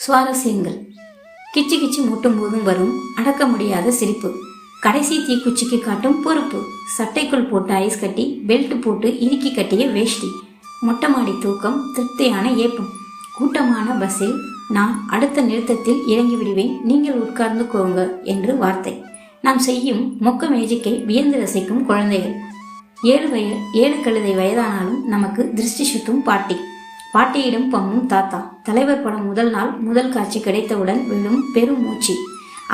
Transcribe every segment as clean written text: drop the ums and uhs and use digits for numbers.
சுவாரஸ்யங்கள். கிச்சு கிச்சு மூட்டும் போதும் வரும் அடக்க முடியாத சிரிப்பு. கடைசி தீக்குச்சிக்கு காட்டும் பொறுப்பு. சட்டைக்குள் போட்ட ஐஸ் கட்டி, பெல்ட் போட்டு இறுக்கி கட்டிய வேஷ்டி. மொட்டை மாடி தூக்கம், திருப்தியான ஏப்பம். கூட்டமான பஸ்ஸில் நான் அடுத்த நிறுத்தத்தில் இறங்கி விடுவேன், நீங்கள் உட்கார்ந்து கோங்க என்று வார்த்தை. நாம் செய்யும் மொக்க மேஜிக்கை வியந்து ரசிக்கும் குழந்தைகள். 7 கழுதை வயதானாலும் நமக்கு திருஷ்டி சுத்தும் பாட்டி. பாட்டியிடம் பம்மும் தாத்தா. தலைவர் படம் முதல் நாள் முதல் காட்சி கிடைத்தவுடன் விழும் பெரும் மூச்சு.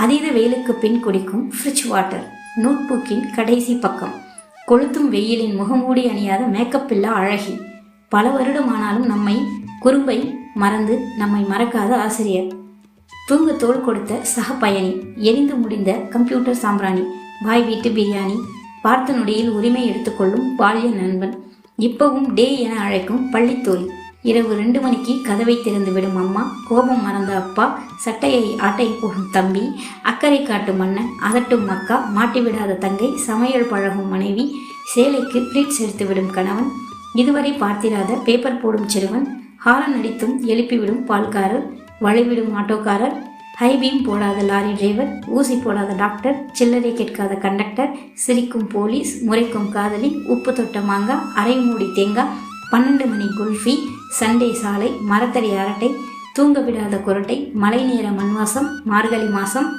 அதீத வெயிலுக்கு பின் குடிக்கும் ஃப்ரிட்ஜ் வாட்டர். நோட்புக்கின் கடைசி பக்கம். கொளுத்தும் வெயிலின் முகமூடி அணியாத மேக்கப் இல்லா அழகி. பல வருடமானாலும் குறும்பை மறந்து நம்மை மறக்காத ஆசிரியர். தூங்க தோள் கொடுத்த சக பயணி. எரிந்து முடிந்த கம்ப்யூட்டர் சாம்பிராணி. பாய் வீட்டு பிரியாணி. பார்த்த நொடியில் உரிமை எடுத்துக்கொள்ளும் பாலிய நண்பன். இப்பவும் டே என அழைக்கும் பள்ளித்தோழி. இரவு 2 மணிக்கு கதவை திறந்து விடும் அம்மா. கோபம் மறந்த அப்பா. சட்டையை ஆட்டை போடும் தம்பி. அக்கறை காட்டும் மன்னன். அதட்டும் அக்கா. மாட்டிவிடாத தங்கை. சமையல் பழகும் மனைவி. சேலைக்கு பிரிட்ஸ் எடுத்துவிடும் கணவன். இதுவரை பார்த்திராத பேப்பர் போடும் சிறுவன். ஹாரன் அடித்தும் எழுப்பிவிடும் பால்காரர். வழிவிடும் ஆட்டோக்காரர். ஹைபீம் போடாத லாரி டிரைவர். ஊசி போடாத டாக்டர். சில்லறை கேட்காத கண்டக்டர். சிரிக்கும் போலீஸ். முறைக்கும் காதலி. உப்பு தொட்ட மாங்காய். அரை மூடி தேங்காய். 12 மணி குல்ஃபி. சண்டே சாலை. மரத்தடி அரட்டை. தூங்க விடாத குரட்டை. மழை நேர மண்வாசம். மார்கழி மாசம்.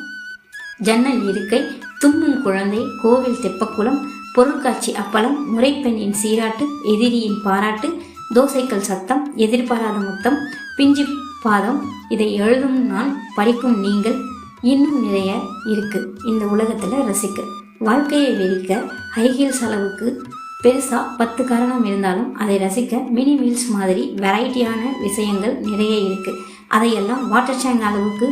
ஜன்னல் இருக்கை. தும்மும் குழந்தை. கோவில் தெப்பக்குளம். பொருட்காட்சி அப்பளம். முறைப்பெண்ணின் சீராட்டு. எதிரியின் பாராட்டு. தோசைக்கல் சத்தம். எதிர்பாராத முத்தம். பிஞ்சு பாதம். இதை எழுதும் நான், படிக்கும் நீங்கள். இன்னும் நிறைய இருக்கு இந்த உலகத்துல ரசிக்க. வாழ்க்கையை வெறிக்க ஹைஹீல்ஸ் அளவுக்கு பெருசா 10 காரணம் இருந்தாலும் அதை ரசிக்க மினி மீல்ஸ் மாதிரி வெரைட்டியான விஷயங்கள் நிறைய இருக்கு. அதையெல்லாம் வாட்டர் டேங்க் அளவுக்கு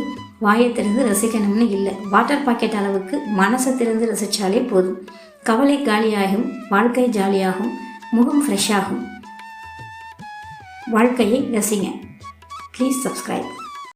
வாயை திறந்து ரசிக்கணும்னு இல்லை. வாட்டர் பாக்கெட் அளவுக்கு மனசை திறந்து ரசிச்சாலே போதும். கவலை காலியாகும். வாழ்க்கை ஜாலியாகும். முகம் ஃப்ரெஷ் ஆகும். வாழ்க்கையை ரசிங்க. Please subscribe.